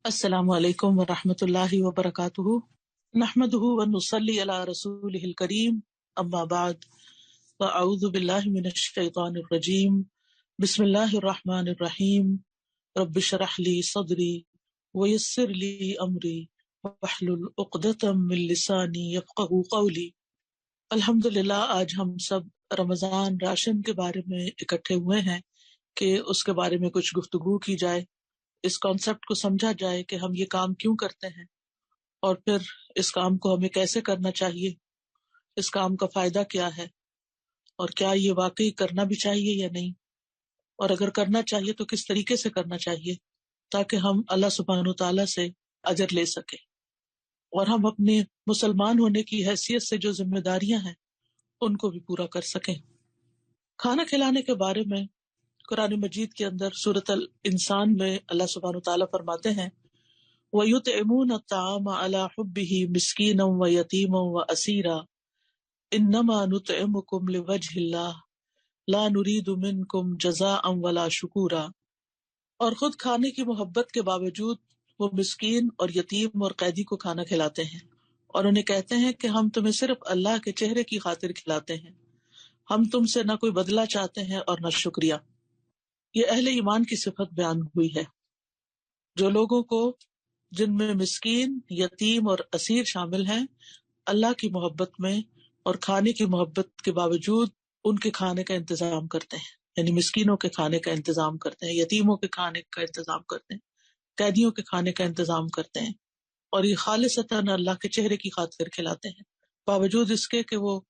السلام علیکم ورحمۃ اللہ وبرکاتہ، نحمده ونصلی علی رسولہ الکریم، اما بعد، فاعوذ باللہ من الشیطان الرجیم، بسم اللہ الرحمن الرحیم، رب اشرح لی صدری ویسر لی امری واحلل عقدۃ من لسانی یفقہوا قولی۔ الحمدللہ آج ہم سب رمضان راشن کے بارے میں اکٹھے ہوئے ہیں کہ اس کے بارے میں کچھ گفتگو کی جائے، اس کانسیپٹ کو سمجھا جائے کہ ہم یہ کام کیوں کرتے ہیں اور پھر اس کام کو ہمیں کیسے کرنا چاہیے، اس کام کا فائدہ کیا ہے اور کیا یہ واقعی کرنا بھی چاہیے یا نہیں، اور اگر کرنا چاہیے تو کس طریقے سے کرنا چاہیے تاکہ ہم اللہ سبحانہ تعالیٰ سے اجر لے سکیں اور ہم اپنے مسلمان ہونے کی حیثیت سے جو ذمہ داریاں ہیں ان کو بھی پورا کر سکیں۔ کھانا کھلانے کے بارے میں قرآن مجید کے اندر سورۃ الانسان میں اللہ سبحانہ تعالیٰ فرماتے ہیں وَيُطْعِمُونَ الطَّعَامَ عَلَى حُبِّهِ مِسْكِينًا وَيَتِيمًا وَأَسِيرًا إِنَّمَا نُطْعِمُكُمْ لِوَجْهِ اللَّهِ لَا نُرِيدُ مِنكُمْ جَزَاءً وَلَا شُكُورًا۔ اور خود کھانے کی محبت کے باوجود وہ مسکین اور یتیم اور قیدی کو کھانا کھلاتے ہیں اور انہیں کہتے ہیں کہ ہم تمہیں صرف اللہ کے چہرے کی خاطر کھلاتے ہیں، ہم تم سے نہ کوئی بدلہ چاہتے ہیں اور نہ شکریہ۔ یہ اہل ایمان کی صفت بیان ہوئی ہے، جو لوگوں کو جن میں مسکین، یتیم اور اسیر شامل ہیں اللہ کی محبت میں اور کھانے کی محبت کے باوجود ان کے کھانے کا انتظام کرتے ہیں، یعنی مسکینوں کے کھانے کا انتظام کرتے ہیں، یتیموں کے کھانے کا انتظام کرتے ہیں، قیدیوں کے کھانے کا انتظام کرتے ہیں، اور یہ خالصتاً اللہ کے چہرے کی خاطر کھلاتے ہیں، باوجود اس کے کہ وہ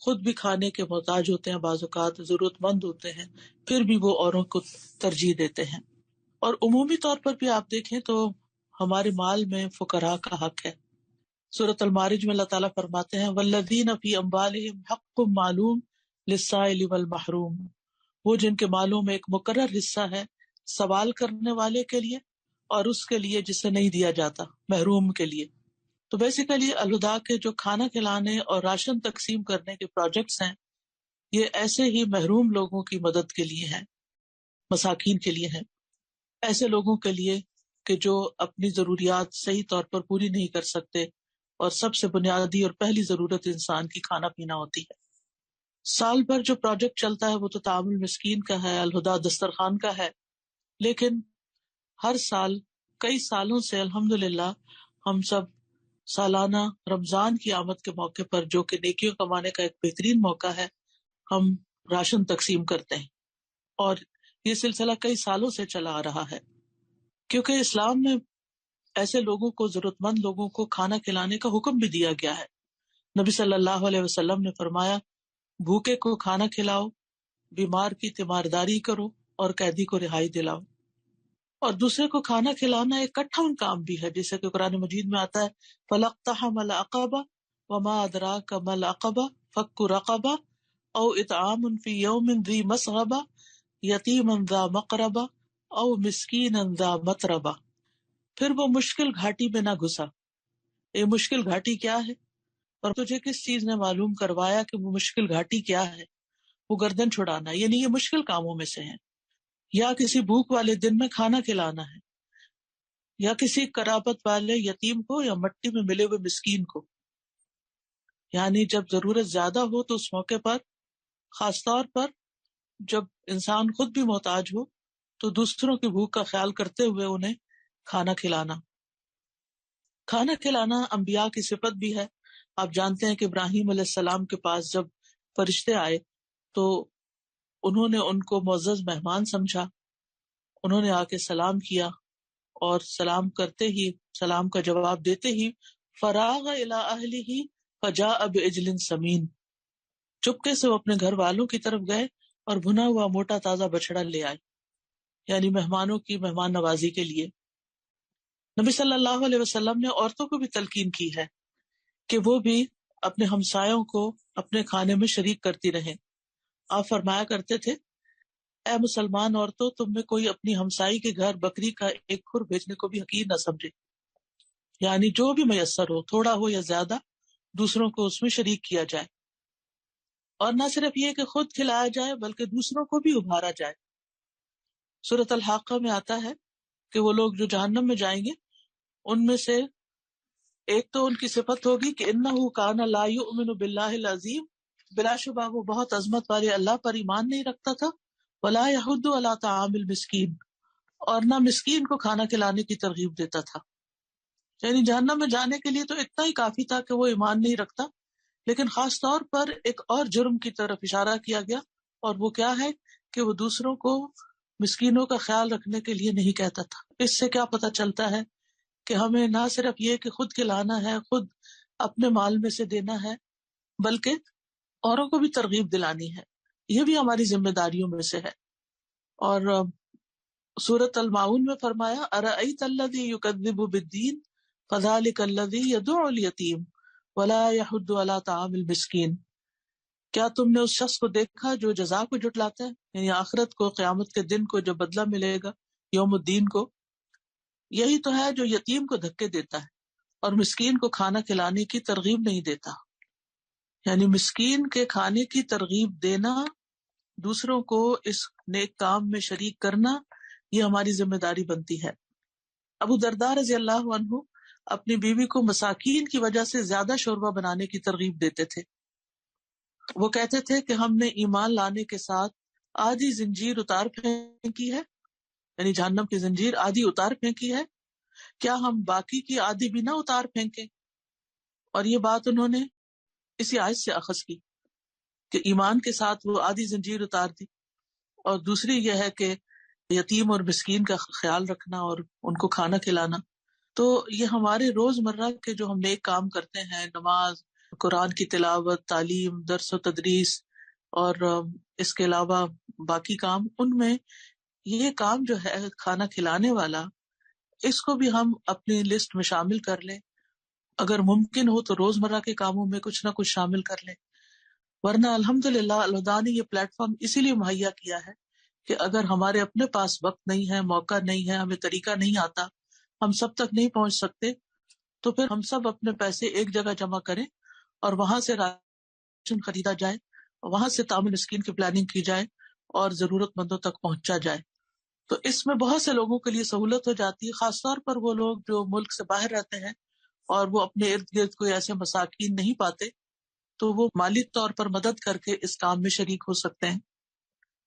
خود بھی کھانے کے محتاج ہوتے ہیں، بعض اوقات ضرورت مند ہوتے ہیں، پھر بھی وہ اوروں کو ترجیح دیتے ہیں۔ اور عمومی طور پر بھی آپ دیکھیں تو ہمارے مال میں فقراء کا حق ہے۔ سورۃ المعارج میں اللہ تعالیٰ فرماتے ہیں والذین فی اموالہم حق معلوم للسائل والمحروم، وہ جن کے مالوں میں ایک مقرر حصہ ہے سوال کرنے والے کے لیے اور اس کے لیے جسے نہیں دیا جاتا، محروم کے لیے۔ تو بیسیکلی الہدا کے جو کھانا کھلانے اور راشن تقسیم کرنے کے پروجیکٹس ہیں، یہ ایسے ہی محروم لوگوں کی مدد کے لیے ہیں، مساکین کے لیے ہیں، ایسے لوگوں کے لیے کہ جو اپنی ضروریات صحیح طور پر پوری نہیں کر سکتے، اور سب سے بنیادی اور پہلی ضرورت انسان کی کھانا پینا ہوتی ہے۔ سال بھر جو پروجیکٹ چلتا ہے وہ تو تعاون المسکین کا ہے، الہدا دسترخوان کا ہے، لیکن ہر سال کئی سالوں سے الحمدللہ ہم سب سالانہ رمضان کی آمد کے موقع پر، جو کہ نیکیوں کمانے کا ایک بہترین موقع ہے، ہم راشن تقسیم کرتے ہیں، اور یہ سلسلہ کئی سالوں سے چلا آ رہا ہے، کیونکہ اسلام میں ایسے لوگوں کو، ضرورت مند لوگوں کو کھانا کھلانے کا حکم بھی دیا گیا ہے۔ نبی صلی اللہ علیہ وسلم نے فرمایا بھوکے کو کھانا کھلاؤ، بیمار کی تیمارداری کرو اور قیدی کو رہائی دلاؤ۔ اور دوسرے کو کھانا کھلانا ایک کٹھن کام بھی ہے، جیسے کہ قرآن مجید میں آتا ہے فَلَقْتَحَمَ الْعَقَبَةَ وَمَا أَدْرَاكَ مَا الْعَقَبَةُ فَكُّ رَقَبَةٍ أَوْ إِطْعَامٌ فِي يَوْمٍ ذِي مَسْغَبَةٍ يَتِيمًا ذَا مَقْرَبَةٍ أَوْ مِسْكِينًا ذَا مَتْرَبَةٍ۔ پھر وہ مشکل گھاٹی میں نہ گھسا۔ یہ مشکل گھاٹی کیا ہے؟ اور تجھے کس چیز نے معلوم کروایا کہ وہ مشکل گھاٹی کیا ہے؟ وہ گردن چھڑانا، یعنی یہ مشکل کاموں میں سے ہے، یا کسی بھوک والے دن میں کھانا کھلانا ہے، یا کسی قرابت والے یتیم کو یا مٹی میں ملے ہوئے مسکین کو۔ یعنی جب ضرورت زیادہ ہو تو اس موقع پر، خاص طور پر جب انسان خود بھی محتاج ہو، تو دوسروں کی بھوک کا خیال کرتے ہوئے انہیں کھانا کھلانا۔ کھانا کھلانا انبیاء کی صفت بھی ہے۔ آپ جانتے ہیں کہ ابراہیم علیہ السلام کے پاس جب فرشتے آئے تو انہوں نے ان کو معزز مہمان سمجھا، انہوں نے آ کے سلام کیا، اور سلام کرتے ہی، سلام کا جواب دیتے ہی فراغ الی اہلہ فجاء بعجل سمین، چپکے سے وہ اپنے گھر والوں کی طرف گئے اور بھنا ہوا موٹا تازہ بچڑا لے آئے، یعنی مہمانوں کی مہمان نوازی کے لیے۔ نبی صلی اللہ علیہ وسلم نے عورتوں کو بھی تلقین کی ہے کہ وہ بھی اپنے ہمسایوں کو اپنے کھانے میں شریک کرتی رہیں۔ آپ فرمایا کرتے تھے اے مسلمان عورتوں، تم میں کوئی اپنی ہمسائی کے گھر بکری کا ایک کھر بھیجنے کو بھی حقیر نہ سمجھے، یعنی جو بھی میسر ہو، تھوڑا ہو یا زیادہ، دوسروں کو اس میں شریک کیا جائے، اور نہ صرف یہ کہ خود کھلایا جائے بلکہ دوسروں کو بھی ابھارا جائے۔ سورۃ الحاقہ میں آتا ہے کہ وہ لوگ جو جہنم میں جائیں گے ان میں سے ایک تو ان کی صفت ہوگی کہ انہ کان لا یؤمن باللہ العظیم، بلا شبہ وہ بہت عظمت والے اللہ پر ایمان نہیں رکھتا تھا، ولا یحض علی طعام المسکین، اور نہ مسکین کو کھانا کھلانے کی ترغیب دیتا تھا. یعنی جہنم میں جانے کے لیے تو اتنا ہی کافی تھا کہ وہ ایمان نہیں رکھتا، لیکن خاص طور پر ایک اور جرم کی طرف اشارہ کیا گیا، اور وہ کیا ہے کہ وہ دوسروں کو، مسکینوں کا خیال رکھنے کے لیے نہیں کہتا تھا. اس سے کیا پتہ چلتا ہے کہ ہمیں نہ صرف یہ کہ خود کھلانا ہے، خود اپنے مال میں سے دینا ہے، بلکہ اوروں کو بھی ترغیب دلانی ہے. یہ بھی ہماری ذمہ داریوں میں سے ہے. اور سورۃ المعون میں فرمایا ارأیت الذی یکذب بالدین فذلک الذی یدع الیتیم ولا یحض علی طعام المسکین. کیا تم نے اس شخص کو دیکھا جو جزا کو جھٹلاتا ہے، یعنی آخرت کو، قیامت کے دن کو، جو بدلہ ملے گا یوم الدین کو؟ یہی تو ہے جو یتیم کو دھکے دیتا ہے اور مسکین کو کھانا کھلانے کی ترغیب نہیں دیتا. یعنی مسکین کے کھانے کی ترغیب دینا، دوسروں کو اس نیک کام میں شریک کرنا، یہ ہماری ذمہ داری بنتی ہے. ابو درداء رضی اللہ عنہ اپنی بیوی کو مساکین کی وجہ سے زیادہ شوربہ بنانے کی ترغیب دیتے تھے. وہ کہتے تھے کہ ہم نے ایمان لانے کے ساتھ آدھی زنجیر اتار پھینکی ہے، یعنی جہنم کی زنجیر آدھی اتار پھینکی ہے، کیا ہم باقی کی آدھی بھی نہ اتار پھینکیں؟ اور یہ بات انہوں نے اسی آیت سے اخذ کی کہ ایمان کے ساتھ وہ آدھی زنجیر اتار دی. اور دوسری یہ ہے کہ یتیم اور مسکین کا خیال رکھنا اور ان کو کھانا کھلانا. تو یہ ہمارے روزمرہ کے جو ہم نیک کام کرتے ہیں، نماز، قرآن کی تلاوت، تعلیم، درس و تدریس، اور اس کے علاوہ باقی کام، ان میں یہ کام جو ہے کھانا کھلانے والا، اس کو بھی ہم اپنی لسٹ میں شامل کر لیں. اگر ممکن ہو تو روزمرہ کے کاموں میں کچھ نہ کچھ شامل کر لیں. ورنہ الحمدللہ اللہ نے یہ پلیٹ فارم اسی لیے مہیا کیا ہے کہ اگر ہمارے اپنے پاس وقت نہیں ہے، موقع نہیں ہے، ہمیں طریقہ نہیں آتا، ہم سب تک نہیں پہنچ سکتے، تو پھر ہم سب اپنے پیسے ایک جگہ جمع کریں اور وہاں سے راشن خریدا جائے، وہاں سے طعام مسکین کی پلاننگ کی جائے اور ضرورت مندوں تک پہنچا جائے. تو اس میں بہت سے لوگوں کے لیے سہولت ہو جاتی ہے، خاص طور پر وہ لوگ جو ملک سے باہر رہتے ہیں اور وہ اپنے ارد گرد کوئی ایسے مساکین نہیں پاتے، تو وہ مالی طور پر مدد کر کے اس کام میں شریک ہو سکتے ہیں.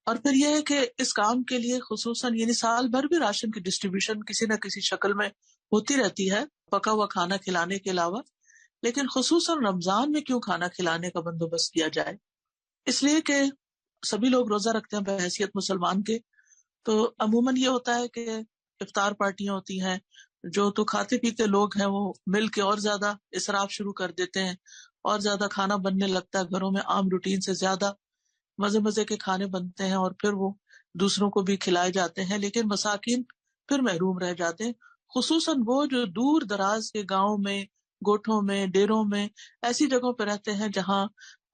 اور پھر یہ ہے کہ اس کام کے لیے خصوصاً یعنی سال بھر بھی راشن کی ڈسٹریبیوشن کسی نہ کسی شکل میں ہوتی رہتی ہے، پکا ہوا کھانا کھلانے کے علاوہ، لیکن خصوصاً رمضان میں کیوں کھانا کھلانے کا بندوبست کیا جائے؟ اس لیے کہ سبھی لوگ روزہ رکھتے ہیں بحیثیت مسلمان کے، تو عموماً یہ ہوتا ہے کہ افطار پارٹیاں ہوتی ہیں، جو تو کھاتے پیتے لوگ ہیں وہ مل کے اور زیادہ اسراف شروع کر دیتے ہیں، اور زیادہ کھانا بننے لگتا ہے گھروں میں، عام روٹین سے زیادہ مزے مزے کے کھانے بنتے ہیں اور پھر وہ دوسروں کو بھی کھلائے جاتے ہیں، لیکن مساکین پھر محروم رہ جاتے ہیں. خصوصاً وہ جو دور دراز کے گاؤں میں، گوٹھوں میں، ڈیروں میں، ایسی جگہوں پہ رہتے ہیں جہاں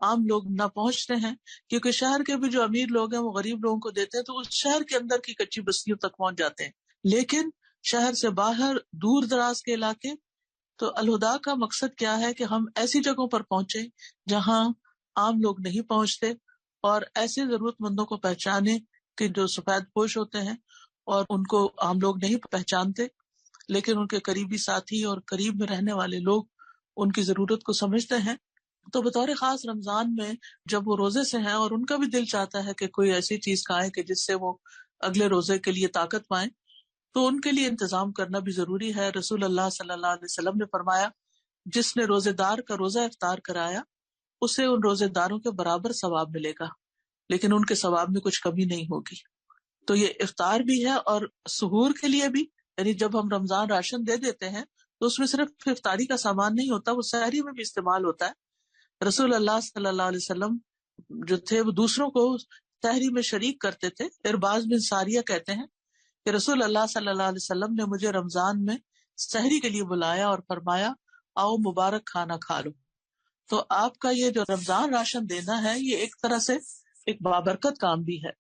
عام لوگ نہ پہنچتے ہیں، کیونکہ شہر کے بھی جو امیر لوگ ہیں وہ غریب لوگوں کو دیتے ہیں تو اس شہر کے اندر کی کچی بستیوں تک پہنچ جاتے ہیں. لیکن شہر سے باہر دور دراز کے علاقے، تو الہدا کا مقصد کیا ہے کہ ہم ایسی جگہوں پر پہنچے جہاں عام لوگ نہیں پہنچتے، اور ایسے ضرورت مندوں کو پہچانے کہ جو سفید پوش ہوتے ہیں اور ان کو عام لوگ نہیں پہچانتے، لیکن ان کے قریبی ساتھی اور قریب میں رہنے والے لوگ ان کی ضرورت کو سمجھتے ہیں. تو بطور خاص رمضان میں جب وہ روزے سے ہیں اور ان کا بھی دل چاہتا ہے کہ کوئی ایسی چیز کھائیں کہ جس سے وہ اگلے روزے کے لیے طاقت پائیں، تو ان کے لیے انتظام کرنا بھی ضروری ہے. رسول اللہ صلی اللہ علیہ وسلم نے فرمایا جس نے روزے دار کا روزہ افطار کرایا اسے ان روزے داروں کے برابر ثواب ملے گا، لیکن ان کے ثواب میں کچھ کمی نہیں ہوگی. تو یہ افطار بھی ہے اور سحور کے لیے بھی، یعنی جب ہم رمضان راشن دے دیتے ہیں تو اس میں صرف افطاری کا سامان نہیں ہوتا، وہ سحری میں بھی استعمال ہوتا ہے. رسول اللہ صلی اللہ علیہ وسلم جو تھے وہ دوسروں کو سحری میں شریک کرتے تھے. ارباز بن ساریہ کہتے ہیں کہ رسول اللہ صلی اللہ علیہ وسلم نے مجھے رمضان میں سحری کے لیے بلایا اور فرمایا آؤ مبارک کھانا کھا لو. تو آپ کا یہ جو رمضان راشن دینا ہے یہ ایک طرح سے ایک بابرکت کام بھی ہے.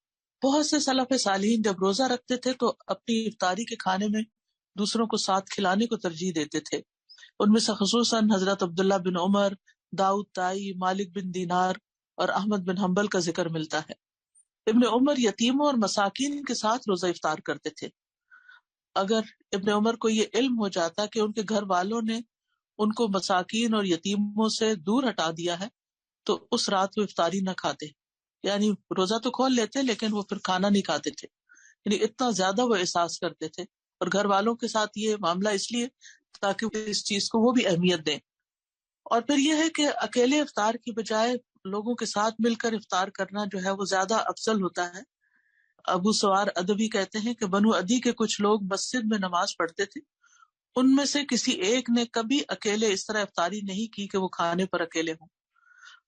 بہت سے سلف صالحین جب روزہ رکھتے تھے تو اپنی افطاری کے کھانے میں دوسروں کو ساتھ کھلانے کو ترجیح دیتے تھے. ان میں سے خصوصاً حضرت عبداللہ بن عمر، داؤد تائی، مالک بن دینار اور احمد بن حنبل کا ذکر ملتا ہے. ابن عمر یتیموں اور مساکین کے ساتھ روزہ افطار کرتے تھے. اگر ابن عمر کو یہ علم ہو جاتا کہ ان کے گھر والوں نے ان کو مساکین اور یتیموں سے دور ہٹا دیا ہے تو اس رات وہ افطاری نہ کھاتے، یعنی روزہ تو کھول لیتے لیکن وہ پھر کھانا نہیں کھاتے تھے، یعنی اتنا زیادہ وہ احساس کرتے تھے. اور گھر والوں کے ساتھ یہ معاملہ اس لیے تاکہ اس چیز کو وہ بھی اہمیت دیں. اور پھر یہ ہے کہ اکیلے افطار کی بجائے لوگوں کے ساتھ مل کر افطار کرنا جو ہے وہ زیادہ افضل ہوتا ہے. ابو سوار ادبی کہتے ہیں کہ بنو ادی کے کچھ لوگ مسجد میں نماز پڑھتے تھے، ان میں سے کسی ایک نے کبھی اکیلے اس طرح افطاری نہیں کی کہ وہ کھانے پر اکیلے ہوں.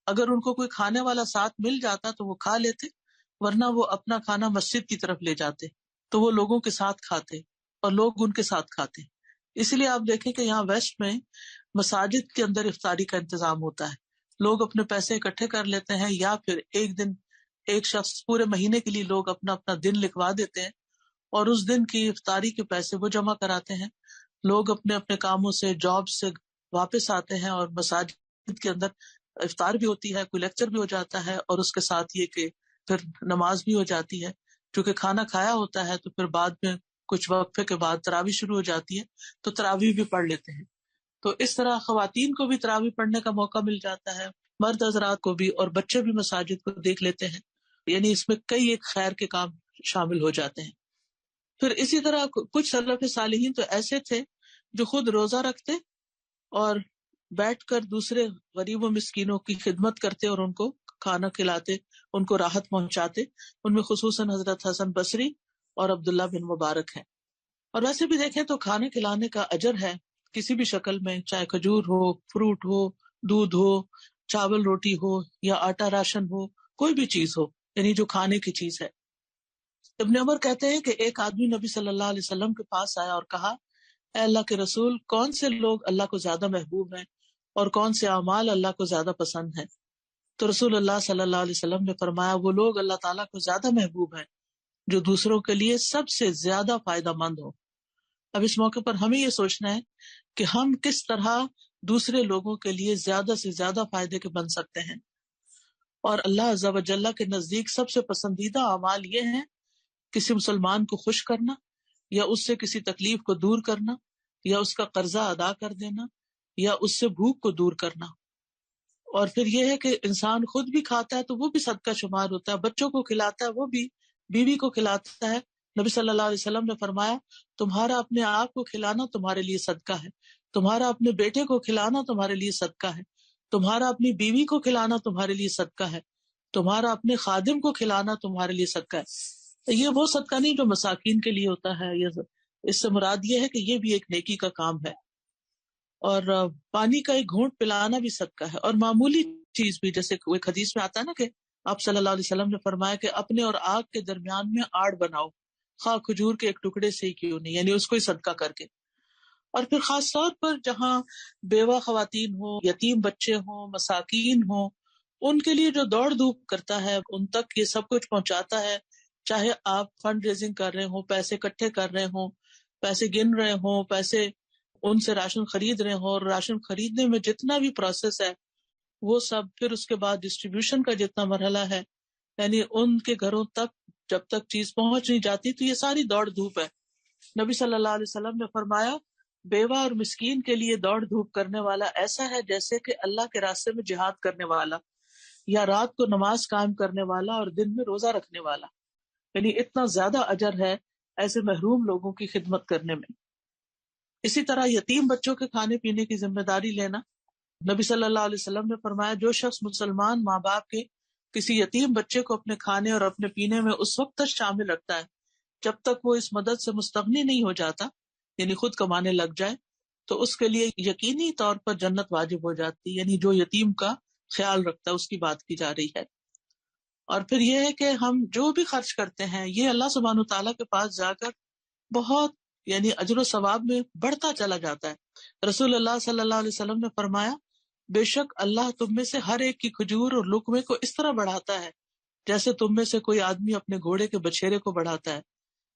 اگر ان کو کوئی کھانے والا ساتھ مل جاتا تو وہ کھا لیتے، ورنہ وہ اپنا کھانا مسجد کی طرف لے جاتے تو وہ لوگوں کے ساتھ کھاتے اور لوگ ان کے ساتھ کھاتے. اسی لیے آپ دیکھیں کہ یہاں ویسٹ میں مساجد کے اندر افطاری کا انتظام ہوتا ہے. لوگ اپنے پیسے اکٹھے کر لیتے ہیں، یا پھر ایک دن ایک شخص پورے مہینے کے لیے لوگ اپنا اپنا دن لکھوا دیتے ہیں اور اس دن کی افطاری کے پیسے وہ جمع کراتے ہیں. لوگ اپنے اپنے کاموں سے جاب سے واپس آتے ہیں اور مساجد کے اندر افطار بھی ہوتی ہے، کوئی لیکچر بھی ہو جاتا ہے، اور اس کے ساتھ یہ کہ پھر نماز بھی ہو جاتی ہے. چونکہ کھانا کھایا ہوتا ہے تو پھر بعد میں کچھ وقفے کے بعد تراویح شروع ہو جاتی ہے تو تراویح بھی پڑھ لیتے ہیں. تو اس طرح خواتین کو بھی تراویح پڑھنے کا موقع مل جاتا ہے، مرد حضرات کو بھی، اور بچے بھی مساجد کو دیکھ لیتے ہیں. یعنی اس میں کئی ایک خیر کے کام شامل ہو جاتے ہیں. پھر اسی طرح کچھ سلف صالحین تو ایسے تھے جو خود روزہ رکھتے اور بیٹھ کر دوسرے غریب و مسکینوں کی خدمت کرتے اور ان کو کھانا کھلاتے، ان کو راحت پہنچاتے. ان میں خصوصاً حضرت حسن بصری اور عبداللہ بن مبارک ہیں. اور ویسے بھی دیکھیں تو کھانے کھلانے کا اجر ہے کسی بھی شکل میں، چاہے کھجور ہو، فروٹ ہو، دودھ ہو، چاول روٹی ہو، یا آٹا راشن ہو، کوئی بھی چیز ہو، یعنی جو کھانے کی چیز ہے. ابن عمر کہتے ہیں کہ ایک آدمی نبی صلی اللہ علیہ وسلم کے پاس آیا اور کہا، اے اللہ کے رسول، کون سے لوگ اللہ کو زیادہ محبوب ہیں اور کون سے اعمال اللہ کو زیادہ پسند ہیں؟ تو رسول اللہ صلی اللہ علیہ وسلم نے فرمایا، وہ لوگ اللہ تعالیٰ کو زیادہ محبوب ہیں جو دوسروں کے لیے سب سے زیادہ فائدہ مند ہو. اب اس موقع پر ہمیں یہ سوچنا ہے کہ ہم کس طرح دوسرے لوگوں کے لیے زیادہ سے زیادہ فائدے کے بن سکتے ہیں. اور اللہ عز و جل کے نزدیک سب سے پسندیدہ اعمال یہ ہیں: کسی مسلمان کو خوش کرنا، یا اس سے کسی تکلیف کو دور کرنا، یا اس کا قرضہ ادا کر دینا، یا اس سے بھوک کو دور کرنا. اور پھر یہ ہے کہ انسان خود بھی کھاتا ہے تو وہ بھی صدقہ شمار ہوتا ہے، بچوں کو کھلاتا ہے وہ بھی، بیوی کو کھلاتا ہے. نبی صلی اللہ علیہ وسلم نے فرمایا، تمہارا اپنے آپ کو کھلانا تمہارے لیے صدقہ ہے، تمہارا اپنے بیٹے کو کھلانا تمہارے لیے صدقہ ہے، تمہارا اپنی بیوی کو کھلانا تمہارے لیے صدقہ ہے، تمہارا اپنے خادم کو کھلانا تمہارے لیے صدقہ ہے. یہ وہ صدقہ نہیں جو مساکین کے لیے ہوتا ہے، اس سے مراد یہ ہے کہ یہ بھی ایک نیکی کا کام ہے. اور پانی کا ایک گھونٹ پلانا بھی صدقہ ہے. اور معمولی چیز بھی، جیسے ایک حدیث میں آتا ہے نا کہ آپ صلی اللہ علیہ وسلم نے فرمایا کہ اپنے اور آگ کے درمیان میں آڑ بناؤ، خواہ کھجور کے ایک ٹکڑے سے ہی کیوں نہیں، یعنی اس کو ہی صدقہ کر کے. اور پھر خاص طور پر جہاں بیوہ خواتین ہوں، یتیم بچے ہوں، مساکین ہوں، ان کے لیے جو دوڑ دھوپ کرتا ہے، ان تک یہ سب کچھ پہنچاتا ہے، چاہے آپ فنڈ ریزنگ کر رہے ہوں، پیسے اکٹھے کر رہے ہوں، پیسے گن رہے ہوں، پیسے ان سے راشن خرید رہے ہوں، اور راشن خریدنے میں جتنا بھی پروسیس ہے وہ سب، پھر اس کے بعد ڈسٹریبیوشن کا جتنا مرحلہ ہے، یعنی ان کے گھروں تک جب تک چیز پہنچ نہیں جاتی تو یہ ساری دوڑ دھوپ ہے. نبی صلی اللہ علیہ وسلم نے فرمایا، بیوہ اور مسکین کے لیے دوڑ دھوپ کرنے والا ایسا ہے جیسے کہ اللہ کے راستے میں جہاد کرنے والا، یا رات کو نماز قائم کرنے والا اور دن میں روزہ رکھنے والا. یعنی اتنا زیادہ اجر ہے ایسے محروم لوگوں کی خدمت کرنے میں. اسی طرح یتیم بچوں کے کھانے پینے کی ذمہ داری لینا، نبی صلی اللہ علیہ وسلم نے فرمایا، جو شخص مسلمان ماں باپ کے کسی یتیم بچے کو اپنے کھانے اور اپنے پینے میں اس وقت تک شامل رکھتا ہے جب تک وہ اس مدد سے مستغنی نہیں ہو جاتا، یعنی خود کمانے لگ جائے، تو اس کے لیے یقینی طور پر جنت واجب ہو جاتی، یعنی جو یتیم کا خیال رکھتا ہے اس کی بات کی جا رہی ہے. اور پھر یہ ہے کہ ہم جو بھی خرچ کرتے ہیں یہ اللہ سبحانہ تعالیٰ کے پاس جا کر بہت، یعنی اجر و ثواب میں بڑھتا چلا جاتا ہے. رسول اللہ صلی اللہ علیہ وسلم نے فرمایا، بے شک اللہ تم میں سے ہر ایک کی کھجور اور لقمے کو اس طرح بڑھاتا ہے جیسے تم میں سے کوئی آدمی اپنے گھوڑے کے بچھیرے کو بڑھاتا ہے،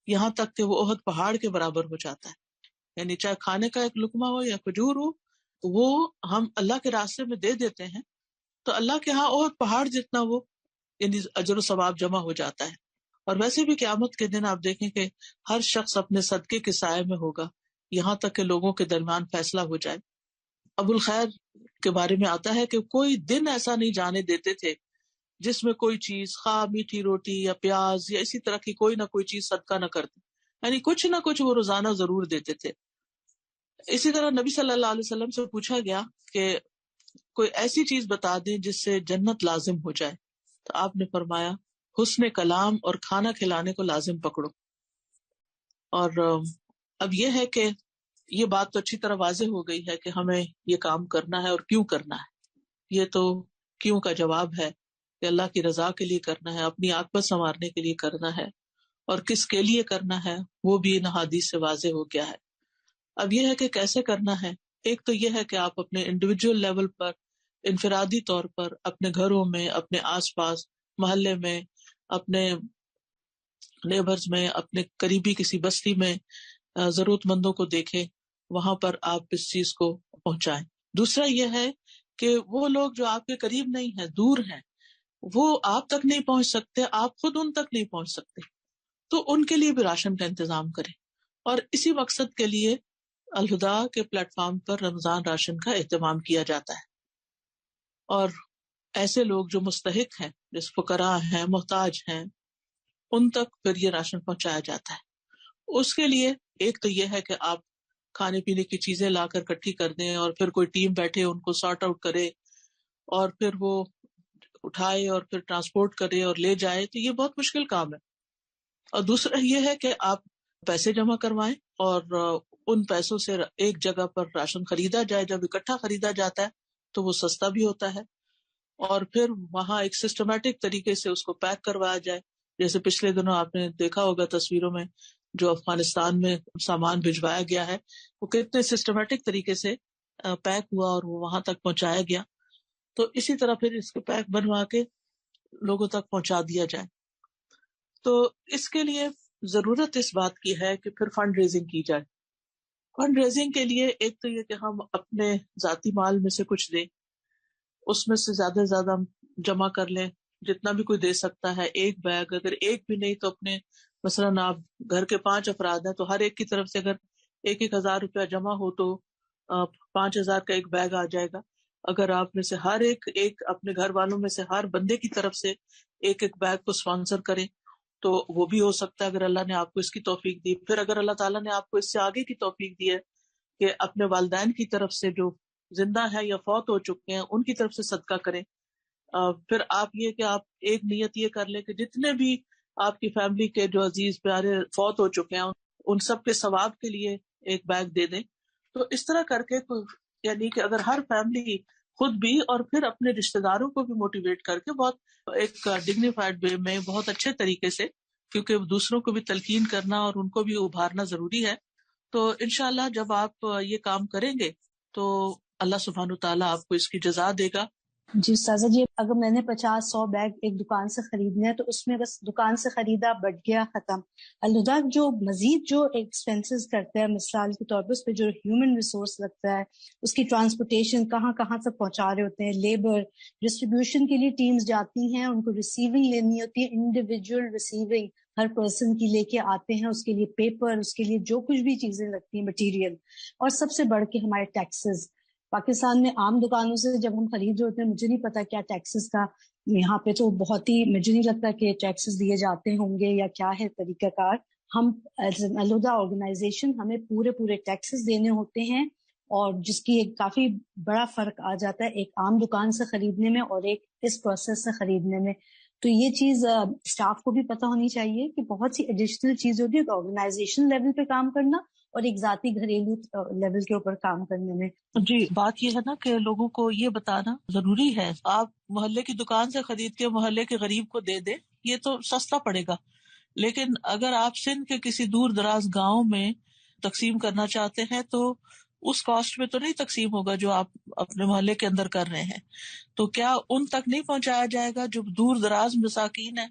یہاں تک کہ وہ احد پہاڑ کے برابر ہو جاتا ہے. یعنی چاہے کھانے کا ایک لقمہ ہو یا کھجور ہو، وہ ہم اللہ کے راستے میں دے دیتے ہیں تو اللہ کے ہاں احد پہاڑ جتنا وہ، یعنی اجر و ثواب جمع ہو جاتا ہے. اور ویسے بھی قیامت کے دن آپ دیکھیں کہ ہر شخص اپنے صدقے کے سائے میں ہوگا، یہاں تک کہ لوگوں کے درمیان فیصلہ ہو جائے۔ ابو الخیر کے بارے میں آتا ہے کہ کوئی دن ایسا نہیں جانے دیتے تھے جس میں کوئی چیز، خواہ میٹھی روٹی یا پیاز یا اسی طرح کی کوئی نہ کوئی چیز صدقہ نہ کرتے، یعنی کچھ نہ کچھ وہ روزانہ ضرور دیتے تھے۔ اسی طرح نبی صلی اللہ علیہ وسلم سے پوچھا گیا کہ کوئی ایسی چیز بتا دیں جس سے جنت لازم ہو جائے، تو آپ نے فرمایا حسن کلام اور کھانا کھلانے کو لازم پکڑو۔ اور اب یہ ہے کہ یہ بات تو اچھی طرح واضح ہو گئی ہے کہ ہمیں یہ کام کرنا ہے اور کیوں کرنا ہے۔ یہ تو کیوں کا جواب ہے کہ اللہ کی رضا کے لیے کرنا ہے، اپنی عاقبت سنوارنے کے لیے کرنا ہے، اور کس کے لیے کرنا ہے وہ بھی ان حدیث سے واضح ہو گیا ہے۔ اب یہ ہے کہ کیسے کرنا ہے۔ ایک تو یہ ہے کہ آپ اپنے انڈیویجول لیول پر، انفرادی طور پر، اپنے گھروں میں، اپنے آس پاس محلے میں، اپنے نیبرز میں، اپنے قریبی کسی بستی میں ضرورت مندوں کو دیکھیں، وہاں پر آپ اس چیز کو پہنچائیں۔ دوسرا یہ ہے کہ وہ لوگ جو آپ کے قریب نہیں ہیں، دور ہیں، وہ آپ تک نہیں پہنچ سکتے، آپ خود ان تک نہیں پہنچ سکتے، تو ان کے لیے بھی راشن کا انتظام کریں۔ اور اسی مقصد کے لیے الہدا کے پلیٹ فارم پر رمضان راشن کا اہتمام کیا جاتا ہے، اور ایسے لوگ جو مستحق ہیں، جس فقراء ہیں، محتاج ہیں، ان تک پھر یہ راشن پہنچایا جاتا ہے۔ اس کے لیے ایک تو یہ ہے کہ آپ کھانے پینے کی چیزیں لا کر اکٹھی کر دیں، اور پھر کوئی ٹیم بیٹھے ان کو سارٹ آؤٹ کرے، اور پھر وہ اٹھائے اور پھر ٹرانسپورٹ کرے اور لے جائے، تو یہ بہت مشکل کام ہے۔ اور دوسرا یہ ہے کہ آپ پیسے جمع کروائیں، اور ان پیسوں سے ایک جگہ پر راشن خریدا جائے۔ جب اکٹھا خریدا جاتا ہے تو وہ سستا بھی ہوتا ہے، اور پھر وہاں ایک سسٹمیٹک طریقے سے اس کو پیک کروایا جائے۔ جیسے پچھلے دنوں آپ نے دیکھا ہوگا تصویروں میں، جو افغانستان میں سامان بھجوایا گیا ہے، وہ کتنے سسٹمیٹک طریقے سے پیک ہوا اور وہ وہاں تک پہنچایا گیا۔ تو اسی طرح پھر اس کے پیک بنوا کے لوگوں تک پہنچا دیا جائے۔ تو اس کے لیے ضرورت اس بات کی ہے کہ پھر فنڈ ریزنگ کی جائے۔ فنڈ ریزنگ کے لیے ایک تو یہ کہ ہم اپنے ذاتی مال میں سے کچھ دیں، اس میں سے زیادہ سے زیادہ جمع کر لیں، جتنا بھی کوئی دے سکتا ہے۔ ایک بیگ، اگر ایک بھی نہیں تو اپنے مثلاً آپ گھر کے 5 افراد ہیں تو ہر ایک کی طرف سے اگر 1,000 روپیہ جمع ہو تو 5,000 کا ایک بیگ آ جائے گا۔ اگر آپ میں سے ہر ایک اپنے گھر والوں میں سے ہر بندے کی طرف سے ایک بیگ کو اسپانسر کریں تو وہ بھی ہو سکتا ہے، اگر اللہ نے آپ کو اس کی توفیق دی۔ پھر اگر اللہ تعالیٰ نے آپ کو اس سے آگے کی توفیق دی ہے کہ اپنے والدین کی طرف سے جو زندہ ہے یا فوت ہو چکے ہیں ان کی طرف سے صدقہ کریں۔ پھر آپ یہ کہ آپ ایک نیت یہ کر لیں کہ جتنے بھی آپ کی فیملی کے جو عزیز پیارے فوت ہو چکے ہیں ان سب کے ثواب کے لیے ایک بیگ دے دیں۔ تو اس طرح کر کے یعنی کہ اگر ہر فیملی خود بھی اور پھر اپنے رشتہ داروں کو بھی موٹیویٹ کر کے بہت ایک ڈگنیفائڈ وے میں، بہت اچھے طریقے سے، کیونکہ دوسروں کو بھی تلقین کرنا اور ان کو بھی ابھارنا ضروری ہے۔ تو انشاءاللہ جب آپ یہ کام کریں گے تو اللہ سبحانہ تعالیٰ آپ کو اس کی جزا دے گا۔ جی استاذہ جی، اگر میں نے 50-100 بیگ ایک دکان سے خریدنے ہیں تو اس میں بس دکان سے خریدا، بٹ گیا، ختم۔ الہدا جو مزید جو ایکسپینسز کرتا ہے، مثال کے طور پر اس پہ جو ہیومن ریسورس لگتا ہے، اس کی ٹرانسپورٹیشن کہاں کہاں سے پہنچا رہے ہوتے ہیں، لیبر، ڈسٹریبیوشن کے لیے ٹیمز جاتی ہیں، ان کو ریسیونگ لینی ہوتی ہے، انڈیویجول ریسیونگ ہر پرسن کی لے کے آتے ہیں، اس کے لیے پیپر، اس کے لیے جو کچھ بھی چیزیں لگتی ہیں، مٹیریل، اور سب سے بڑھ کے ہمارے ٹیکسز۔ پاکستان میں عام دکانوں سے جب ہم خرید رہے ہوتے ہیں، مجھے نہیں پتا کیا ٹیکسز کا، یہاں پہ تو بہت ہی، مجھے نہیں لگتا کہ ٹیکسز دیے جاتے ہوں گے یا کیا ہے طریقہ کار۔ ہم ایز این الہدا آرگنائزیشن ہمیں پورے ٹیکسز دینے ہوتے ہیں، اور جس کی ایک کافی بڑا فرق آ جاتا ہے ایک عام دکان سے خریدنے میں اور ایک اس پروسیس سے خریدنے میں۔ تو یہ چیز اسٹاف کو بھی پتہ ہونی چاہیے کہ بہت سی ایڈیشنل چیز ہوتی ہے آرگنائزیشن لیول پہ کام کرنا اور ایک ذاتی گھریلو لیول کے اوپر کام کرنے میں۔ جی، بات یہ ہے نا کہ لوگوں کو یہ بتانا ضروری ہے۔ آپ محلے کی دکان سے خرید کے محلے کے غریب کو دے دیں، یہ تو سستا پڑے گا، لیکن اگر آپ سندھ کے کسی دور دراز گاؤں میں تقسیم کرنا چاہتے ہیں تو اس کاسٹ میں تو نہیں تقسیم ہوگا جو آپ اپنے محلے کے اندر کر رہے ہیں۔ تو کیا ان تک نہیں پہنچایا جائے گا جو دور دراز مساکین ہیں،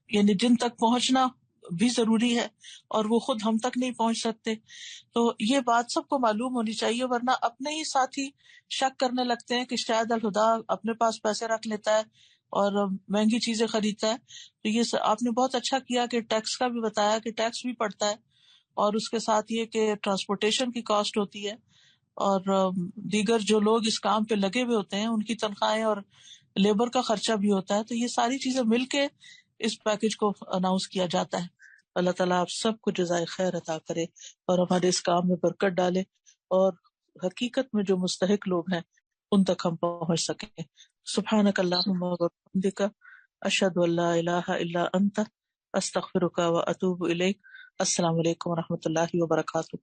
یعنی جن تک پہنچنا بھی ضروری ہے اور وہ خود ہم تک نہیں پہنچ سکتے؟ تو یہ بات سب کو معلوم ہونی چاہیے، ورنہ اپنے ہی ساتھی شک کرنے لگتے ہیں کہ شاید الہدا اپنے پاس پیسے رکھ لیتا ہے اور مہنگی چیزیں خریدتا ہے. تو یہ آپ نے بہت اچھا کیا کہ ٹیکس کا بھی بتایا کہ ٹیکس بھی پڑتا ہے، اور اس کے ساتھ یہ کہ ٹرانسپورٹیشن کی کاسٹ ہوتی ہے، اور دیگر جو لوگ اس کام پہ لگے ہوئے ہوتے ہیں ان کی تنخواہیں اور لیبر کا خرچہ بھی ہوتا ہے. تو یہ ساری چیزیں مل کے اس پیکج کو اناؤنس کیا جاتا ہے. اللہ تعالیٰ آپ سب کو جزائے خیر عطا کرے اور ہمارے اس کام میں برکت ڈالے، اور حقیقت میں جو مستحق لوگ ہیں ان تک ہم پہنچ سکیں. سبحانک اللہم و بحمدک، اشہد ان لا الہ الا انت، استغفرک و اتوب الیک. السلام علیکم و رحمۃ اللہ وبرکاتہ.